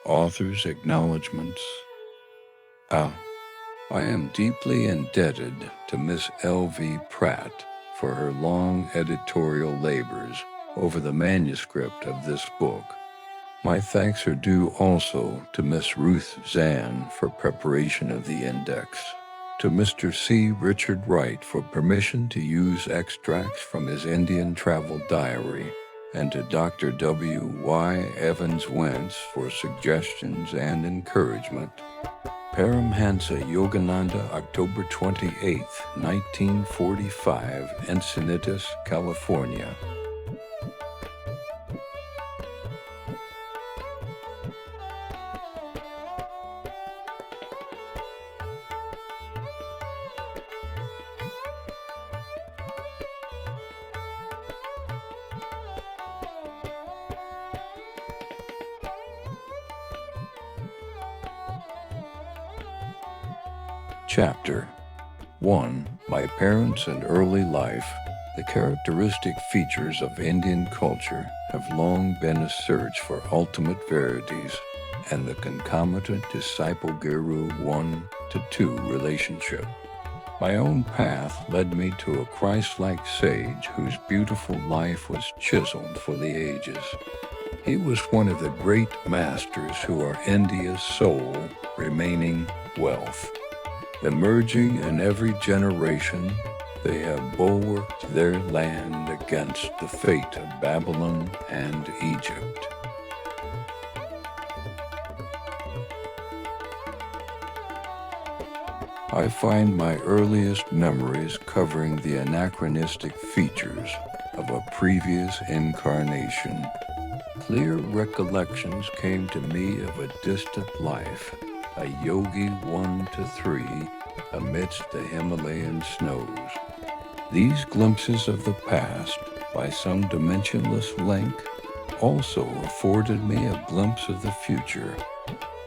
Author's Acknowledgements. I am deeply indebted to Miss L.V. Pratt for her long editorial labors over the manuscript of this book. My thanks are due also to Miss Ruth Zahn for preparation of the index, to Mr. C. Richard Wright for permission to use extracts from his Indian travel diary, and to Dr. W. Y. Evans Wentz for suggestions and encouragement. Paramahansa Yogananda, October 28, 1945, Encinitas, California. Chapter 1. My Parents and Early Life. The characteristic features of Indian culture have long been a search for ultimate verities and the concomitant disciple-guru 1-to-2 relationship. My own path led me to a Christ-like sage whose beautiful life was chiseled for the ages. He was one of the great masters who are India's sole remaining wealth. Emerging in every generation, they have bulwarked their land against the fate of Babylon and Egypt. I find my earliest memories covering the anachronistic features of a previous incarnation. Clear recollections came to me of a distant life, a yogi 1-to-3 amidst the Himalayan snows. These glimpses of the past, by some dimensionless link, also afforded me a glimpse of the future.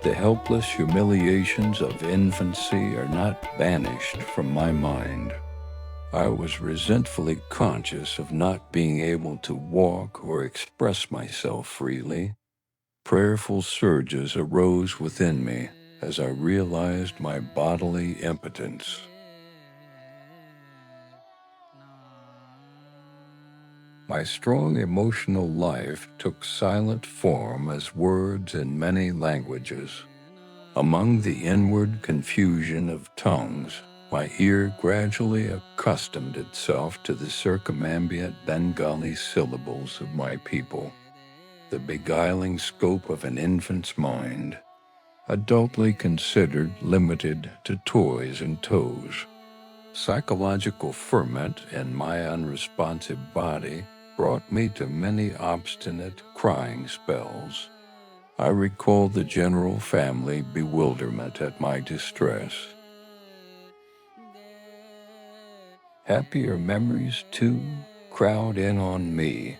The helpless humiliations of infancy are not banished from my mind. I was resentfully conscious of not being able to walk or express myself freely. Prayerful surges arose within me as I realized my bodily impotence. My strong emotional life took silent form as words in many languages. Among the inward confusion of tongues, my ear gradually accustomed itself to the circumambient Bengali syllables of my people, the beguiling scope of an infant's mind, adultly considered limited to toys and toes. Psychological ferment in my unresponsive body brought me to many obstinate crying spells. I recall the general family bewilderment at my distress. Happier memories, too, crowd in on me.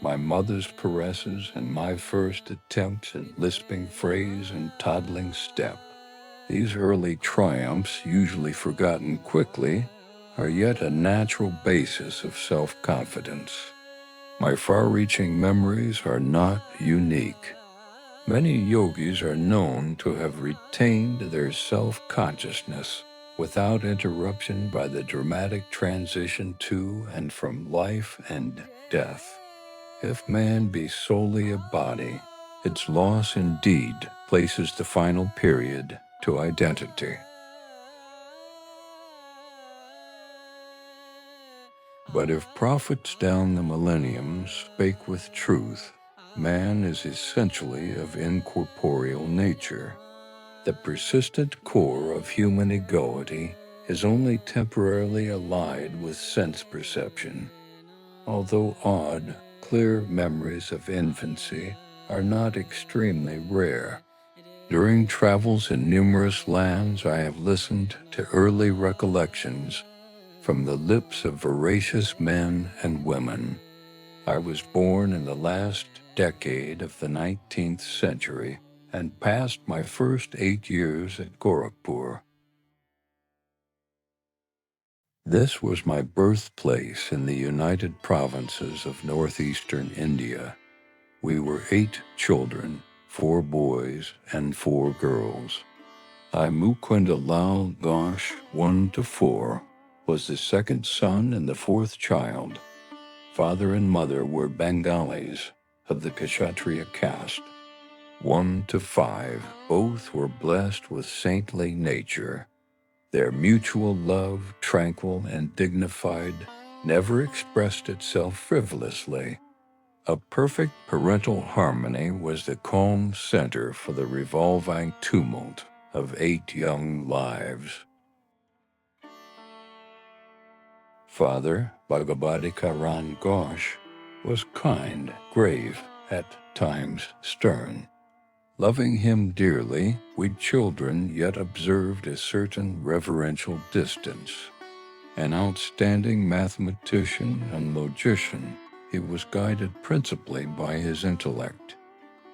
My mother's caresses and my first attempts at lisping phrase and toddling step. These early triumphs, usually forgotten quickly, are yet a natural basis of self-confidence. My far-reaching memories are not unique. Many yogis are known to have retained their self-consciousness without interruption by the dramatic transition to and from life and death. If man be solely a body, its loss indeed places the final period to identity. But if prophets down the millenniums spake with truth, man is essentially of incorporeal nature. The persistent core of human egoity is only temporarily allied with sense perception. Although odd, clear memories of infancy are not extremely rare. During travels in numerous lands, I have listened to early recollections from the lips of voracious men and women. I was born in the last decade of the 19th century and passed my first 8 years at Gorakhpur. This was my birthplace in the United Provinces of northeastern India. We were 8 children, 4 boys and 4 girls. I Mukunda Lal Ghosh, 1 to 4, was the second son and the 4th child. Father and mother were Bengalis of the Kshatriya caste. 1 to 5, both were blessed with saintly nature. Their mutual love, tranquil and dignified, never expressed itself frivolously. A perfect parental harmony was the calm center for the revolving tumult of 8 young lives. Father Bhagavadikaran Ghosh was kind, grave, at times stern. Loving him dearly, we children yet observed a certain reverential distance. An outstanding mathematician and logician, he was guided principally by his intellect.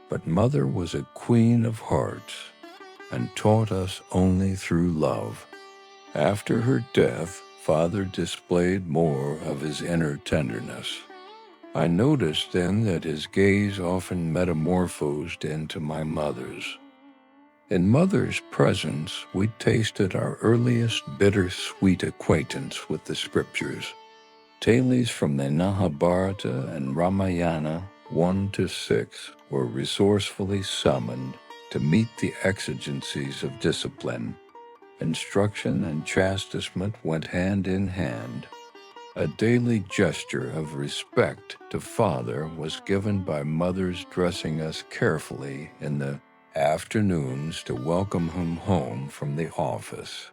But mother was a queen of hearts and taught us only through love. After her death, father displayed more of his inner tenderness. I noticed then that his gaze often metamorphosed into my mother's. In mother's presence, we tasted our earliest bittersweet acquaintance with the scriptures. Tales from the Mahabharata and Ramayana 1 to 6 were resourcefully summoned to meet the exigencies of discipline. Instruction and chastisement went hand in hand. A daily gesture of respect to father was given by mother's dressing us carefully in the afternoons to welcome him home from the office.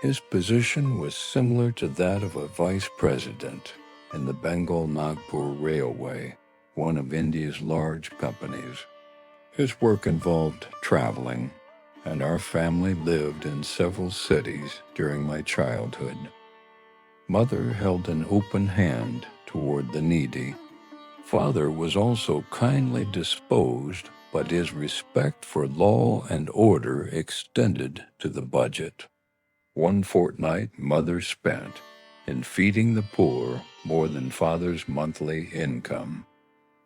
His position was similar to that of a vice president in the Bengal-Nagpur Railway, one of India's large companies. His work involved traveling, and our family lived in several cities during my childhood. Mother held an open hand toward the needy. Father was also kindly disposed, but his respect for law and order extended to the budget. One fortnight mother spent in feeding the poor more than father's monthly income.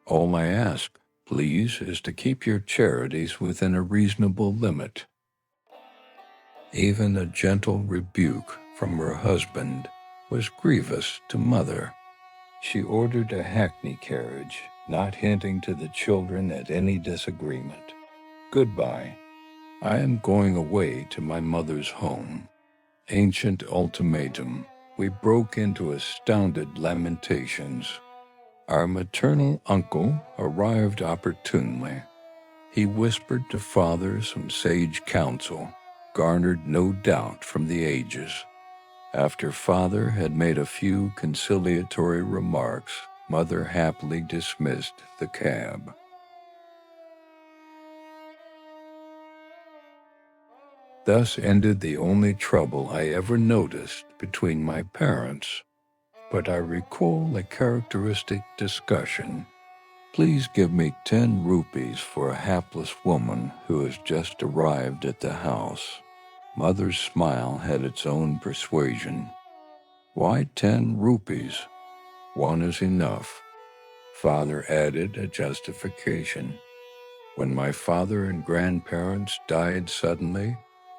All I ask, please, is to keep your charities within a reasonable limit. Even a gentle rebuke from her husband was grievous to mother. She ordered a hackney carriage, not hinting to the children at any disagreement. Goodbye. I am going away to my mother's home. Ancient ultimatum. We broke into astounded lamentations. Our maternal uncle arrived opportunely. He whispered to father some sage counsel, garnered no doubt from the ages. After father had made a few conciliatory remarks, mother happily dismissed the cab. Thus ended the only trouble I ever noticed between my parents. But I recall a characteristic discussion. Please give me 10 rupees for a hapless woman who has just arrived at the house. Mother's smile had its own persuasion. Why 10 rupees? 1 is enough. Father added a justification. When my father and grandparents died suddenly,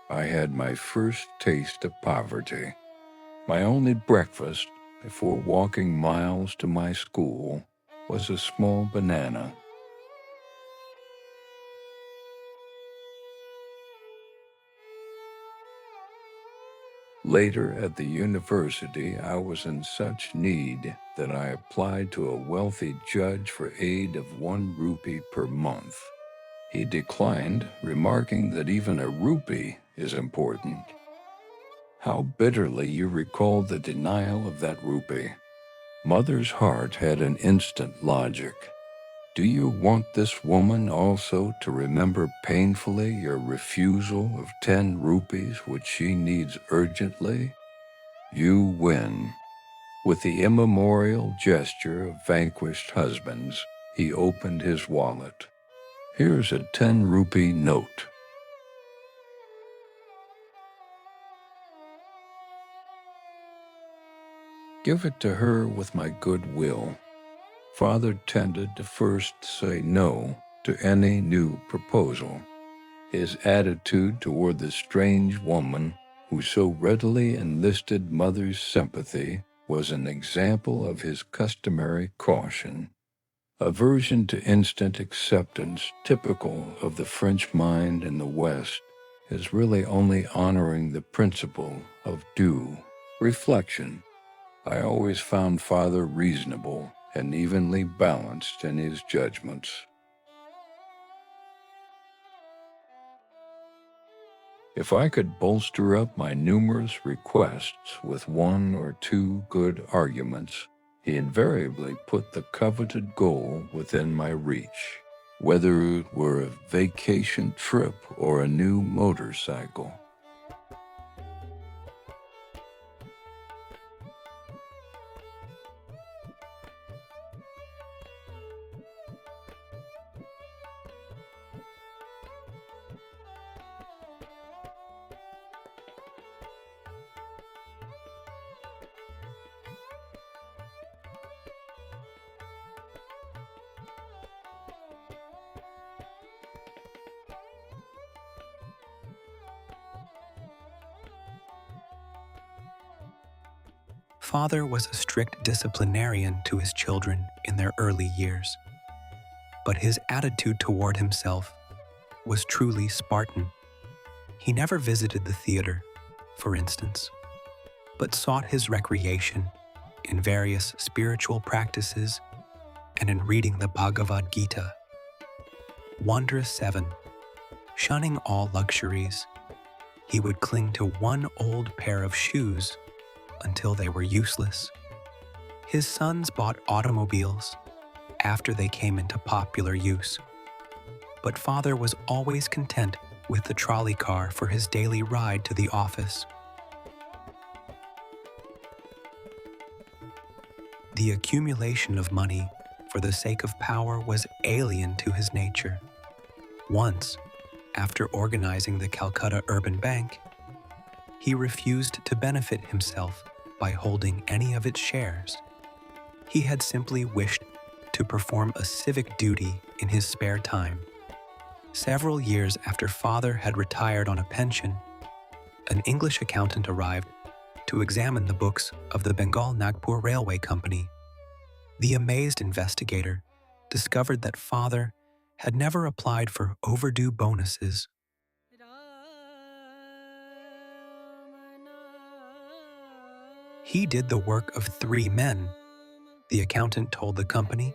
I had my first taste of poverty. My only breakfast before walking miles to my school was a small banana. Later at the university, I was in such need that I applied to a wealthy judge for aid of 1 rupee per month. He declined, remarking that even a rupee is important. How bitterly you recall the denial of that rupee. Mother's heart had an instant logic. Do you want this woman also to remember painfully your refusal of 10 rupees which she needs urgently? You win. With the immemorial gesture of vanquished husbands, he opened his wallet. Here's a 10 rupee note. Give it to her with my good will. Father tended to first say no to any new proposal. His attitude toward the strange woman who so readily enlisted Mother's sympathy was an example of his customary caution. Aversion to instant acceptance, typical of the French mind in the West, is really only honoring the principle of due reflection. I always found Father reasonable and evenly balanced in his judgments. If I could bolster up my numerous requests with one or two good arguments, he invariably put the coveted goal within my reach, whether it were a vacation trip or a new motorcycle. Father was a strict disciplinarian to his children in their early years, but his attitude toward himself was truly Spartan. He never visited the theater, for instance, but sought his recreation in various spiritual practices and in reading the Bhagavad Gita. Wondrous 7. Shunning all luxuries, he would cling to one old pair of shoes until they were useless. His sons bought automobiles after they came into popular use, but Father was always content with the trolley car for his daily ride to the office. The accumulation of money for the sake of power was alien to his nature. Once, after organizing the Calcutta Urban Bank, he refused to benefit himself by holding any of its shares. He had simply wished to perform a civic duty in his spare time. Several years after Father had retired on a pension, an English accountant arrived to examine the books of the Bengal Nagpur Railway Company. The amazed investigator discovered that Father had never applied for overdue bonuses. He did the work of 3 men, the accountant told the company.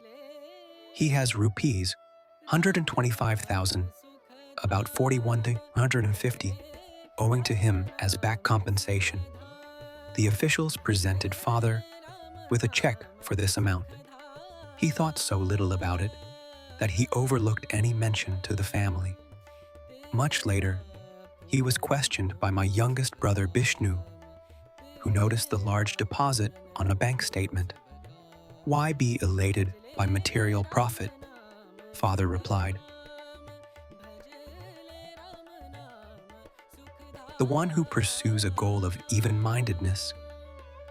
He has rupees 125,000, about 41 to 150, owing to him as back compensation. The officials presented Father with a check for this amount. He thought so little about it that he overlooked any mention to the family. Much later, he was questioned by my youngest brother Bishnu, who noticed the large deposit on a bank statement. "Why be elated by material profit?" Father replied. The one who pursues a goal of even-mindedness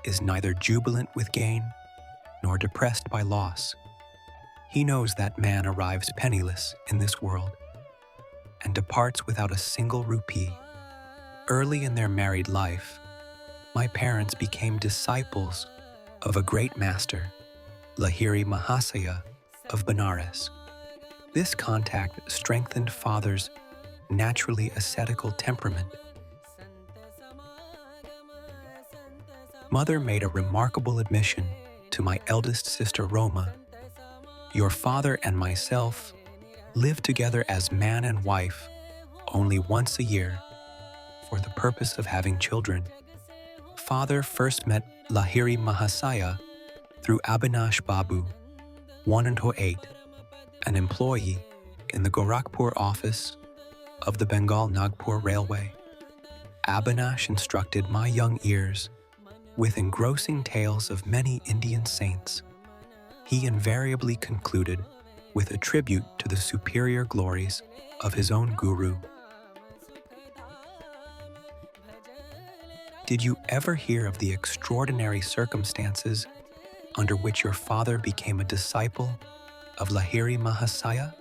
is neither jubilant with gain nor depressed by loss. He knows that man arrives penniless in this world and departs without a single rupee. Early in their married life, my parents became disciples of a great master, Lahiri Mahasaya of Benares. This contact strengthened Father's naturally ascetical temperament. Mother made a remarkable admission to my eldest sister Roma. "Your father and myself live together as man and wife only once a year for the purpose of having children." Father first met Lahiri Mahasaya through Abhinash Babu, 108, an employee in the Gorakhpur office of the Bengal Nagpur Railway. Abhinash instructed my young ears with engrossing tales of many Indian saints. He invariably concluded with a tribute to the superior glories of his own guru. "Did you ever hear of the extraordinary circumstances under which your father became a disciple of Lahiri Mahasaya?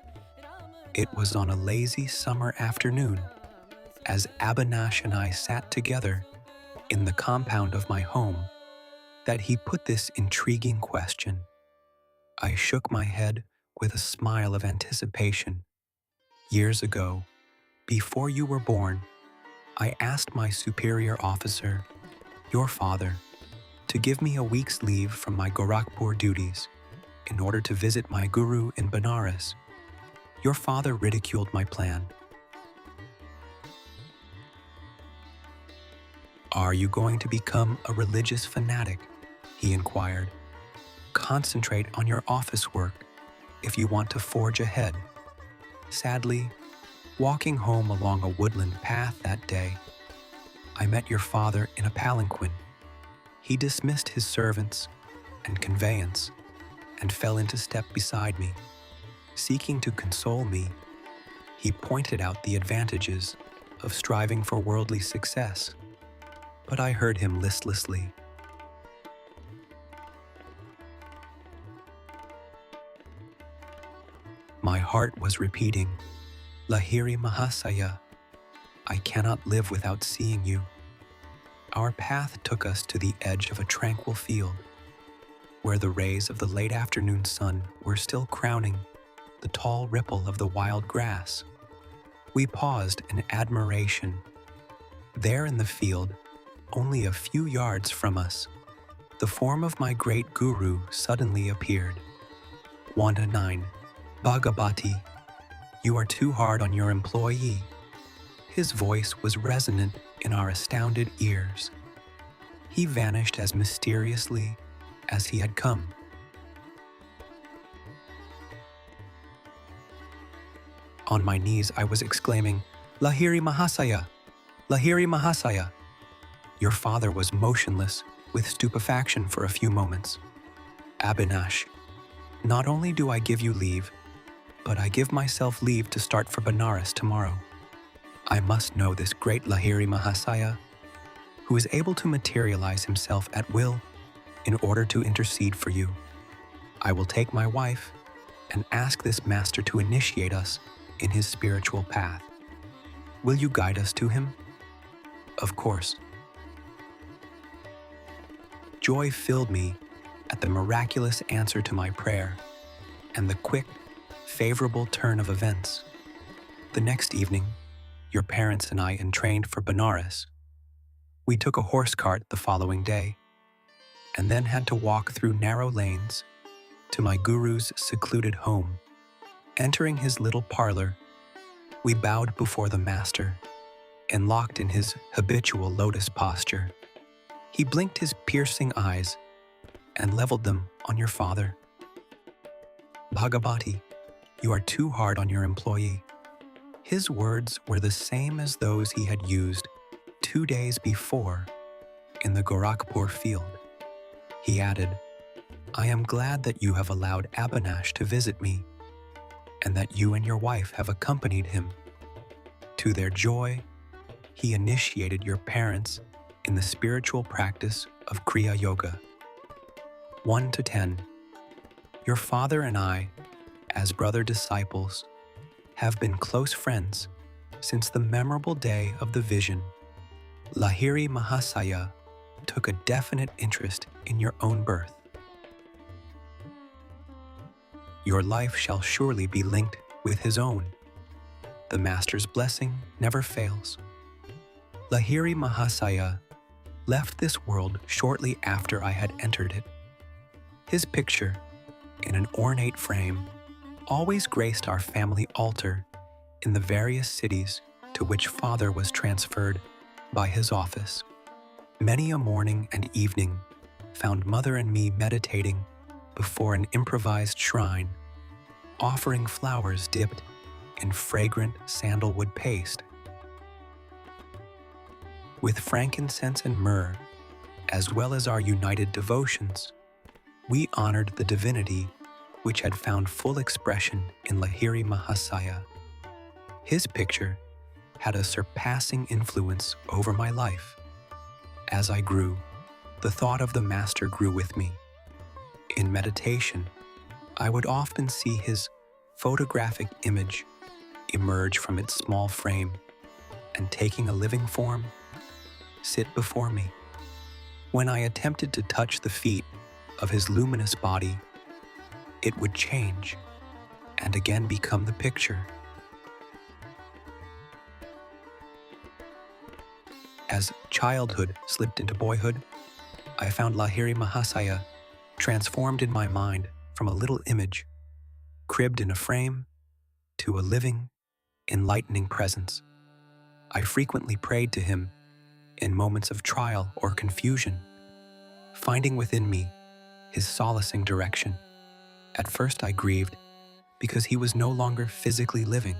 It was on a lazy summer afternoon, as Abhinash and I sat together in the compound of my home, that he put this intriguing question. I shook my head with a smile of anticipation. Years ago, before you were born, I asked my superior officer, your father, to give me a week's leave from my Gorakhpur duties in order to visit my guru in Benares. Your father ridiculed my plan. Are you going to become a religious fanatic? He inquired. Concentrate on your office work if you want to forge ahead. Sadly, walking home along a woodland path that day, I met your father in a palanquin. He dismissed his servants and conveyance and fell into step beside me. Seeking to console me, he pointed out the advantages of striving for worldly success, but I heard him listlessly. My heart was repeating, Lahiri Mahasaya, I cannot live without seeing you. Our path took us to the edge of a tranquil field, where the rays of the late afternoon sun were still crowning the tall ripple of the wild grass. We paused in admiration. There in the field, only a few yards from us, the form of my great guru suddenly appeared. Wanda 9. Bhagavati, you are too hard on your employee. His voice was resonant in our astounded ears. He vanished as mysteriously as he had come. On my knees, I was exclaiming, Lahiri Mahasaya! Lahiri Mahasaya! Your father was motionless with stupefaction for a few moments. Abhinash, not only do I give you leave, but I give myself leave to start for Benares tomorrow. I must know this great Lahiri Mahasaya, who is able to materialize himself at will in order to intercede for you. I will take my wife and ask this master to initiate us in his spiritual path. Will you guide us to him? Of course. Joy filled me at the miraculous answer to my prayer and the quick, favorable turn of events. The next evening, your parents and I entrained for Benares. We took a horse cart the following day, and then had to walk through narrow lanes to my guru's secluded home. Entering his little parlor, we bowed before the master and locked in his habitual lotus posture. He blinked his piercing eyes and leveled them on your father. Bhagavati, you are too hard on your employee. His words were the same as those he had used 2 days before in the Gorakhpur field. He added, I am glad that you have allowed Abhinash to visit me, and that you and your wife have accompanied him. To their joy, he initiated your parents in the spiritual practice of Kriya Yoga. 1 to 10. Your father and I, as brother disciples, have been close friends since the memorable day of the vision. Lahiri Mahasaya took a definite interest in your own birth. Your life shall surely be linked with his own. The master's blessing never fails. Lahiri Mahasaya left this world shortly after I had entered it. His picture, in an ornate frame, always graced our family altar in the various cities to which father was transferred by his office. Many a morning and evening found mother and me meditating before an improvised shrine, offering flowers dipped in fragrant sandalwood paste. With frankincense and myrrh, as well as our united devotions, we honored the divinity which had found full expression in Lahiri Mahasaya. His picture had a surpassing influence over my life. As I grew, the thought of the master grew with me. In meditation, I would often see his photographic image emerge from its small frame and, taking a living form, sit before me. When I attempted to touch the feet of his luminous body, it would change and again become the picture. As childhood slipped into boyhood, I found Lahiri Mahasaya transformed in my mind from a little image, cribbed in a frame, to a living, enlightening presence. I frequently prayed to him in moments of trial or confusion, finding within me his solacing direction. At first I grieved because he was no longer physically living.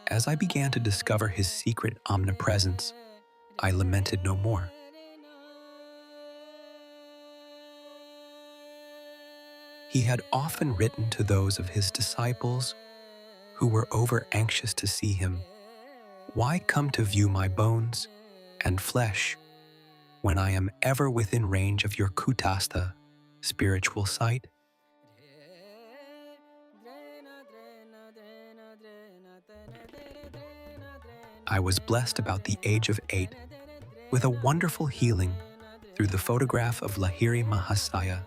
As I began to discover his secret omnipresence, I lamented no more. He had often written to those of his disciples who were over-anxious to see him, "Why come to view my bones and flesh when I am ever within range of your kutastha, spiritual sight?" I was blessed about the age of 8 with a wonderful healing through the photograph of Lahiri Mahasaya.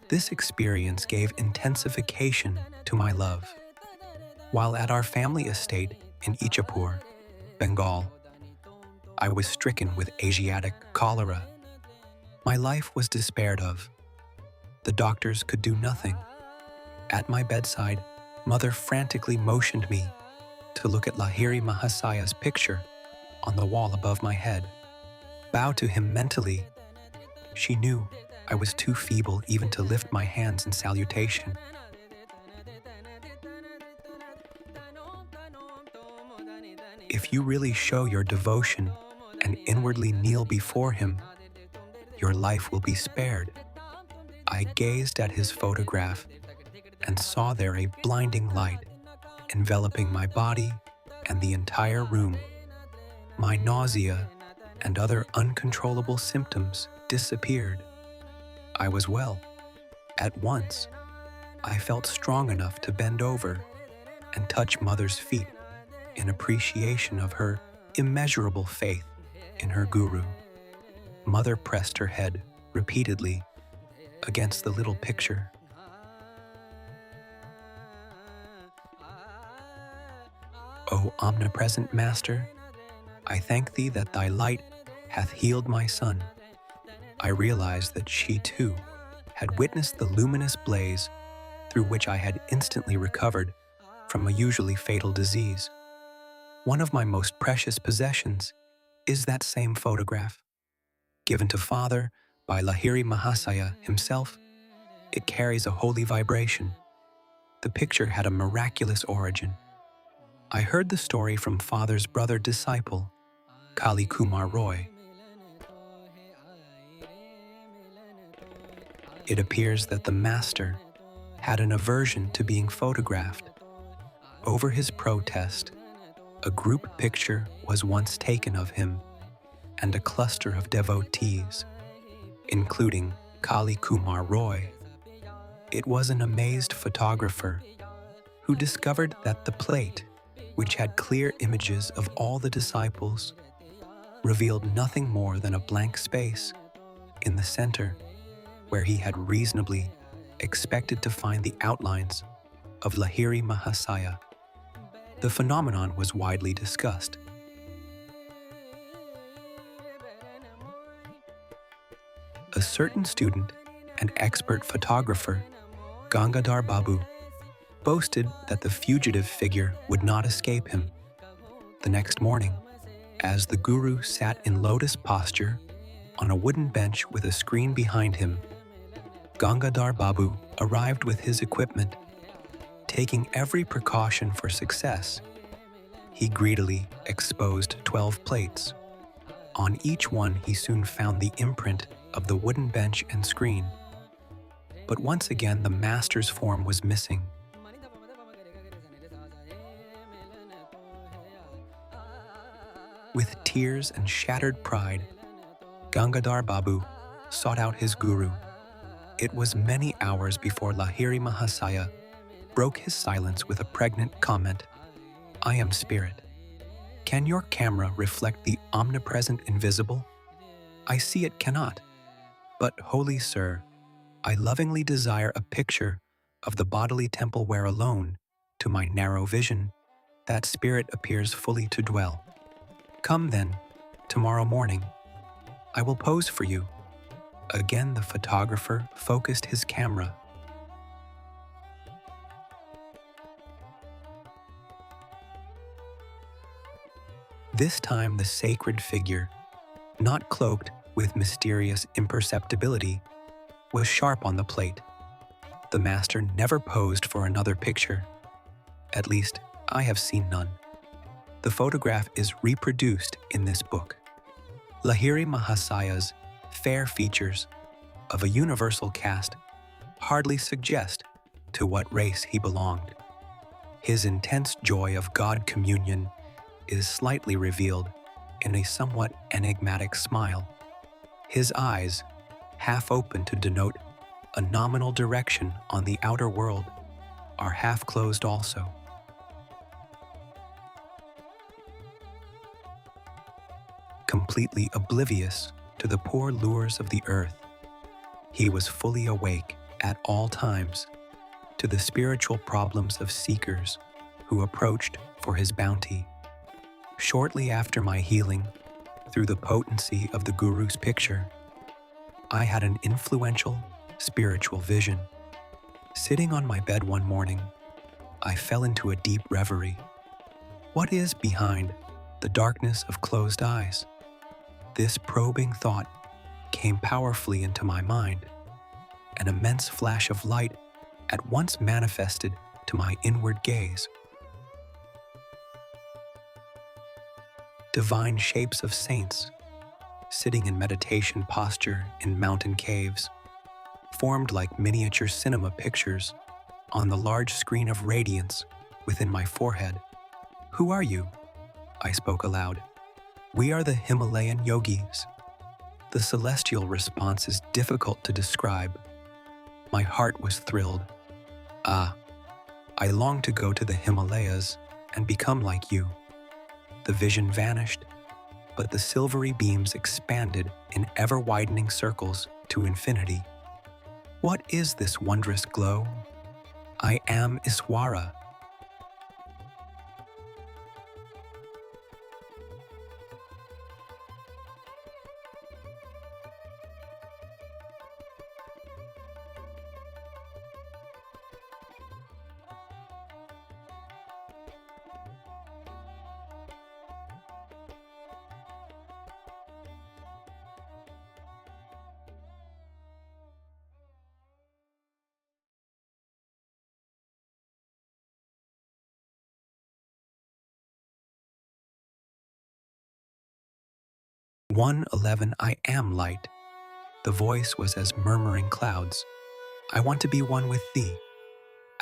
This experience gave intensification to my love. While at our family estate in Ichapur, Bengal, I was stricken with Asiatic cholera. My life was despaired of. The doctors could do nothing. At my bedside, Mother frantically motioned me to look at Lahiri Mahasaya's picture on the wall above my head. Bow to him mentally. She knew I was too feeble even to lift my hands in salutation. If you really show your devotion and inwardly kneel before him, your life will be spared. I gazed at his photograph and saw there a blinding light enveloping my body and the entire room. My nausea and other uncontrollable symptoms disappeared. I was well. At once, I felt strong enough to bend over and touch Mother's feet in appreciation of her immeasurable faith in her guru. Mother pressed her head repeatedly against the little picture. O omnipresent Master, I thank thee that thy light hath healed my son. I realized that she too had witnessed the luminous blaze through which I had instantly recovered from a usually fatal disease. One of my most precious possessions is that same photograph. Given to Father by Lahiri Mahasaya himself, it carries a holy vibration. The picture had a miraculous origin. I heard the story from Father's brother disciple, Kali Kumar Roy. It appears that the Master had an aversion to being photographed. Over his protest, a group picture was once taken of him and a cluster of devotees, including Kali Kumar Roy. It was an amazed photographer who discovered that the plate, which had clear images of all the disciples, revealed nothing more than a blank space in the center where he had reasonably expected to find the outlines of Lahiri Mahasaya. The phenomenon was widely discussed. A certain student and expert photographer, Gangadhar Babu, boasted that the fugitive figure would not escape him. The next morning, as the guru sat in lotus posture on a wooden bench with a screen behind him, Gangadhar Babu arrived with his equipment. Taking every precaution for success, he greedily exposed 12 plates. On each one, he soon found the imprint of the wooden bench and screen. But once again, the Master's form was missing. With tears and shattered pride, Gangadhar Babu sought out his guru. It was many hours before Lahiri Mahasaya broke his silence with a pregnant comment. I am spirit. Can your camera reflect the omnipresent invisible? I see it cannot. But, holy sir, I lovingly desire a picture of the bodily temple where alone, to my narrow vision, that spirit appears fully to dwell. Come then, tomorrow morning. I will pose for you. Again the photographer focused his camera. This time the sacred figure, not cloaked with mysterious imperceptibility, was sharp on the plate. The master never posed for another picture. At least, I have seen none. The photograph is reproduced in this book. Lahiri Mahasaya's fair features of a universal cast hardly suggest to what race he belonged. His intense joy of God communion is slightly revealed in a somewhat enigmatic smile. His eyes, half open to denote a nominal direction on the outer world, are half closed also. Completely oblivious to the poor lures of the earth, he was fully awake at all times to the spiritual problems of seekers who approached for his bounty. Shortly after my healing, through the potency of the Guru's picture, I had an influential spiritual vision. Sitting on my bed one morning, I fell into a deep reverie. What is behind the darkness of closed eyes? This probing thought came powerfully into my mind. An immense flash of light at once manifested to my inward gaze. Divine shapes of saints, sitting in meditation posture in mountain caves, formed like miniature cinema pictures on the large screen of radiance within my forehead. Who are you? I spoke aloud. We are the Himalayan yogis. The celestial response is difficult to describe. My heart was thrilled. Ah, I longed to go to the Himalayas and become like you. The vision vanished, but the silvery beams expanded in ever-widening circles to infinity. What is this wondrous glow? I am Iswara. I am light. The voice was as murmuring clouds. I want to be one with thee.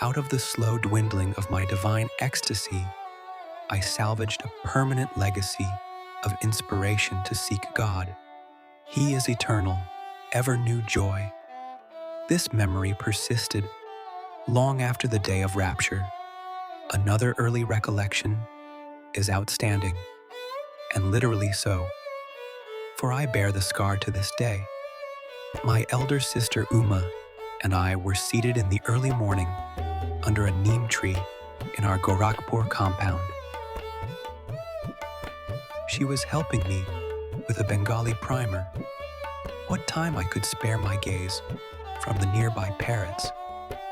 Out of the slow dwindling of my divine ecstasy, I salvaged a permanent legacy of inspiration to seek God. He is eternal, ever new joy. This memory persisted long after the day of rapture. Another early recollection is outstanding, and literally so, for I bear the scar to this day. My elder sister Uma and I were seated in the early morning under a neem tree in our Gorakhpur compound. She was helping me with a Bengali primer. What time I could spare my gaze from the nearby parrots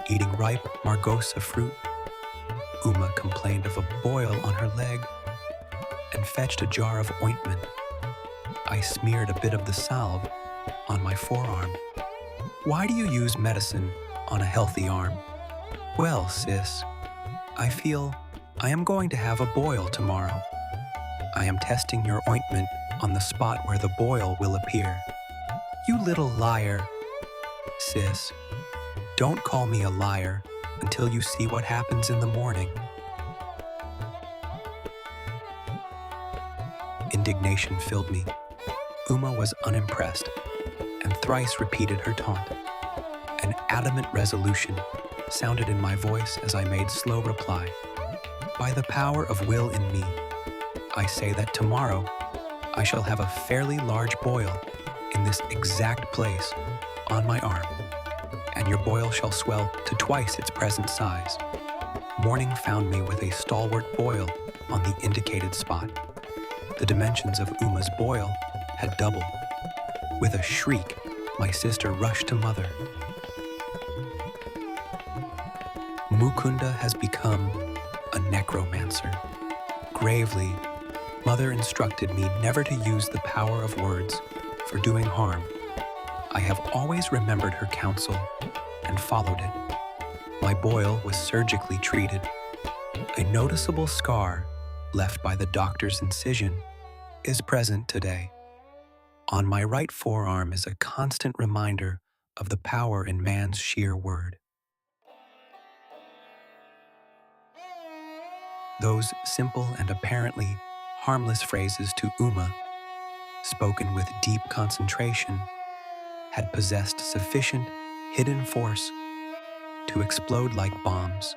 eating ripe margosa fruit. Uma complained of a boil on her leg and fetched a jar of ointment. I smeared a bit of the salve on my forearm. Why do you use medicine on a healthy arm? Well, sis, I feel I am going to have a boil tomorrow. I am testing your ointment on the spot where the boil will appear. You little liar. Sis, don't call me a liar until you see what happens in the morning. Indignation filled me. Uma was unimpressed and thrice repeated her taunt. An adamant resolution sounded in my voice as I made slow reply. By the power of will in me, I say that tomorrow I shall have a fairly large boil in this exact place on my arm, and your boil shall swell to twice its present size. Morning found me with a stalwart boil on the indicated spot. The dimensions of Uma's boil had doubled. With a shriek, my sister rushed to mother. Mukunda has become a necromancer. Gravely, mother instructed me never to use the power of words for doing harm. I have always remembered her counsel and followed it. My boil was surgically treated. A noticeable scar left by the doctor's incision is present today. On my right forearm is a constant reminder of the power in man's sheer word. Those simple and apparently harmless phrases to Uma, spoken with deep concentration, had possessed sufficient hidden force to explode like bombs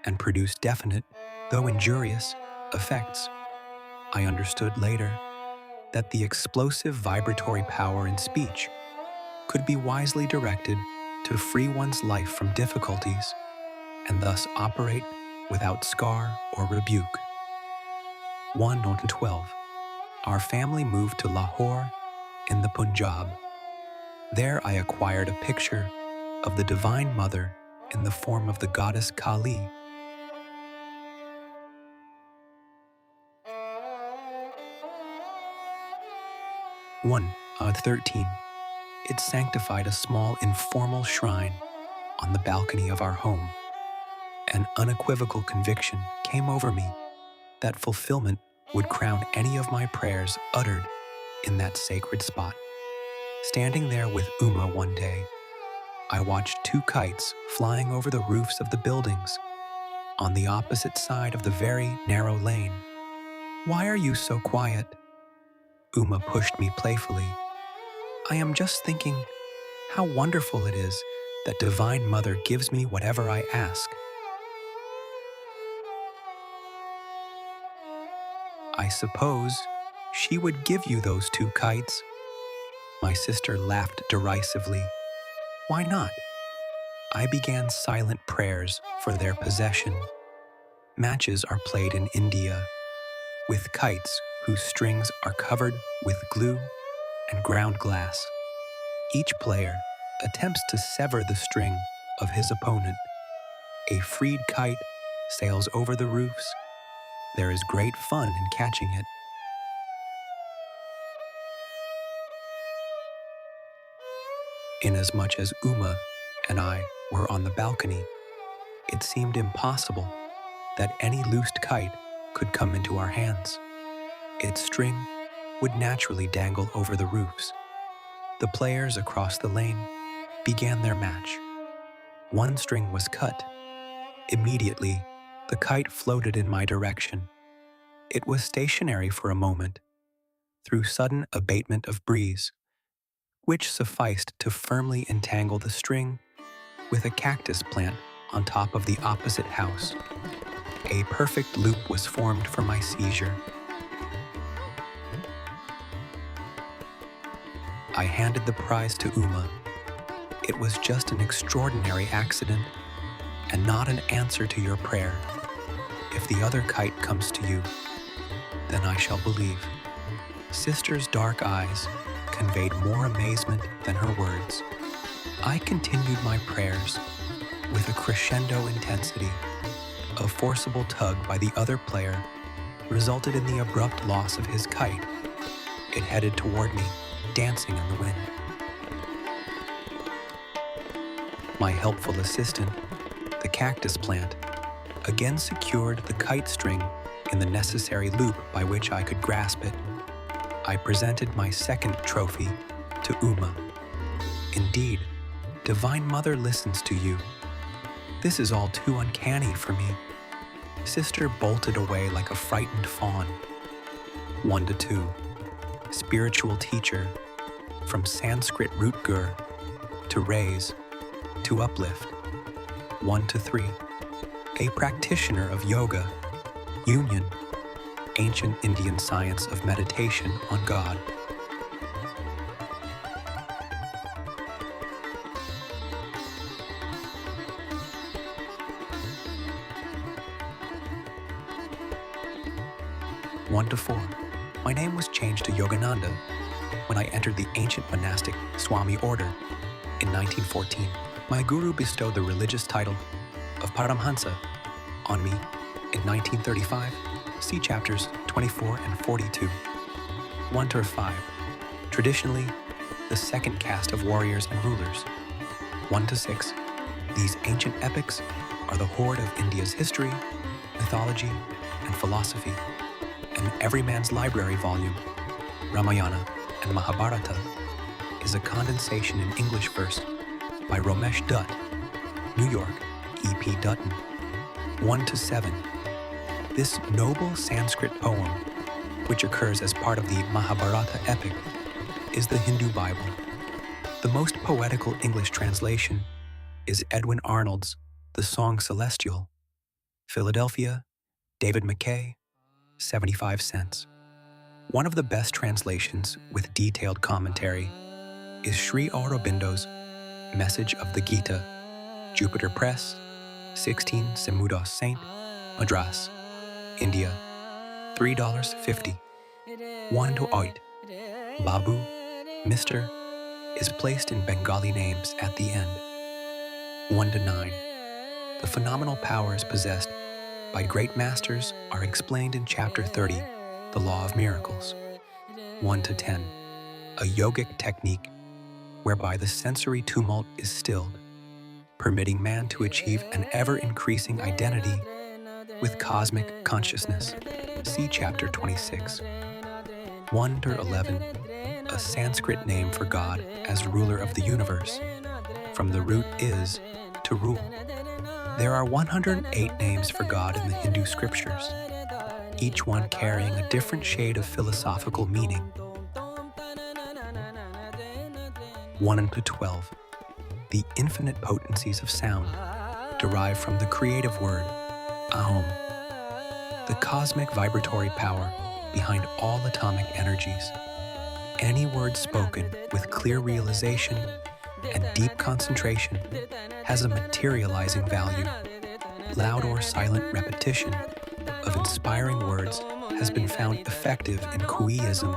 and produce definite, though injurious, effects. I understood later that the explosive vibratory power in speech could be wisely directed to free one's life from difficulties and thus operate without scar or rebuke. 1/12. Our family moved to Lahore in the Punjab. There I acquired a picture of the Divine Mother in the form of the goddess Kali. One, 13. It sanctified a small informal shrine on the balcony of our home. An unequivocal conviction came over me that fulfillment would crown any of my prayers uttered in that sacred spot. Standing there with Uma one day, I watched 2 kites flying over the roofs of the buildings on the opposite side of the very narrow lane. "Why are you so quiet?" Uma pushed me playfully. "I am just thinking how wonderful it is that Divine Mother gives me whatever I ask." "I suppose she would give you those 2 kites." My sister laughed derisively. "Why not?" I began silent prayers for their possession. Matches are played in India with kites whose strings are covered with glue and ground glass. Each player attempts to sever the string of his opponent. A freed kite sails over the roofs. There is great fun in catching it. Inasmuch as Uma and I were on the balcony, it seemed impossible that any loosed kite could come into our hands. Its string would naturally dangle over the roofs. The players across the lane began their match. One string was cut. Immediately, the kite floated in my direction. It was stationary for a moment, through sudden abatement of breeze, which sufficed to firmly entangle the string with a cactus plant on top of the opposite house. A perfect loop was formed for my seizure. I handed the prize to Uma. It was just an extraordinary accident and not an answer to your prayer. If the other kite comes to you, then I shall believe. Sister's dark eyes conveyed more amazement than her words. I continued my prayers with a crescendo intensity. A forcible tug by the other player resulted in the abrupt loss of his kite. It headed toward me, dancing in the wind. My helpful assistant, the cactus plant, again secured the kite string in the necessary loop by which I could grasp it. I presented my second trophy to Uma. Indeed, Divine Mother listens to you. This is all too uncanny for me. Sister bolted away like a frightened fawn. 1-2. Spiritual teacher, from Sanskrit root gur to raise, to uplift. 1 to 3. A practitioner of yoga, union, ancient Indian science of meditation on God. One to 4. My name was changed to Yogananda when I entered the ancient monastic Swami order in 1914. My guru bestowed the religious title of Paramahansa on me in 1935. See chapters 24 and 42. 1 to 5. Traditionally, the second caste of warriors and rulers. 1 to 6. These ancient epics are the hoard of India's history, mythology, and philosophy. And every man's library volume, Ramayana and Mahabharata, is a condensation in English verse by Romesh Dutt, New York, E.P. Dutton. 1 to 7. This noble Sanskrit poem, which occurs as part of the Mahabharata epic, is the Hindu Bible. The most poetical English translation is Edwin Arnold's The Song Celestial, Philadelphia, David McKay, 75 cents. One of the best translations with detailed commentary is Sri Aurobindo's Message of the Gita, Jupiter Press, 16 Semudas Saint, Madras, India, $3.50. 1 to 8. Babu, Mr. is placed in Bengali names at the end. 1 to 9. The phenomenal powers possessed by great masters are explained in Chapter 30, The Law of Miracles. 1 to 10. A yogic technique whereby the sensory tumult is stilled, permitting man to achieve an ever-increasing identity with cosmic consciousness. See Chapter 26. 1 to 11. A Sanskrit name for God as ruler of the universe, from the root is to rule. There are 108 names for God in the Hindu scriptures, each one carrying a different shade of philosophical meaning. 1 to 12. The infinite potencies of sound derive from the creative word, Ahom, the cosmic vibratory power behind all atomic energies. Any word spoken with clear realization and deep concentration has a materializing value. Loud or silent repetition of inspiring words has been found effective in Kuiism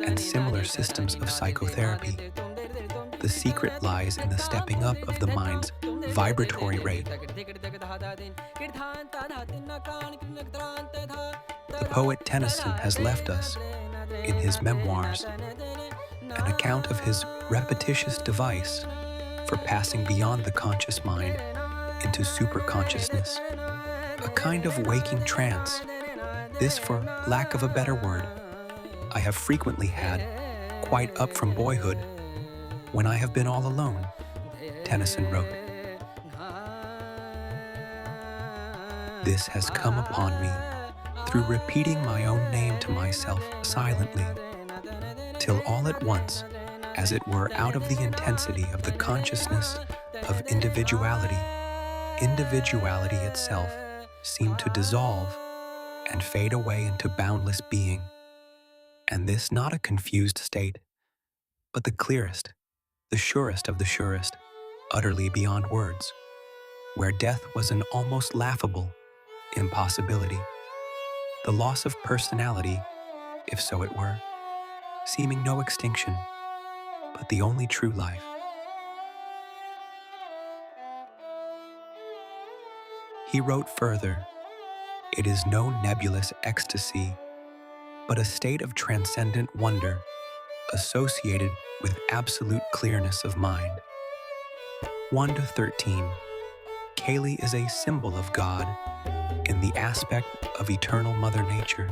and similar systems of psychotherapy. The secret lies in the stepping up of the mind's vibratory rate. The poet Tennyson has left us, in his memoirs, an account of his repetitious device for passing beyond the conscious mind into superconsciousness, a kind of waking trance. This, for lack of a better word, I have frequently had, quite up from boyhood, when I have been all alone, Tennyson wrote. This has come upon me through repeating my own name to myself silently, till all at once, as it were out of the intensity of the consciousness of individuality, individuality itself seemed to dissolve and fade away into boundless being. And this not a confused state, but the clearest, the surest of the surest, utterly beyond words, where death was an almost laughable impossibility. The loss of personality, if so it were, seeming no extinction, but the only true life. He wrote further, "It is no nebulous ecstasy, but a state of transcendent wonder associated with absolute clearness of mind." 1 to 13. Kali is a symbol of God in the aspect of eternal Mother Nature.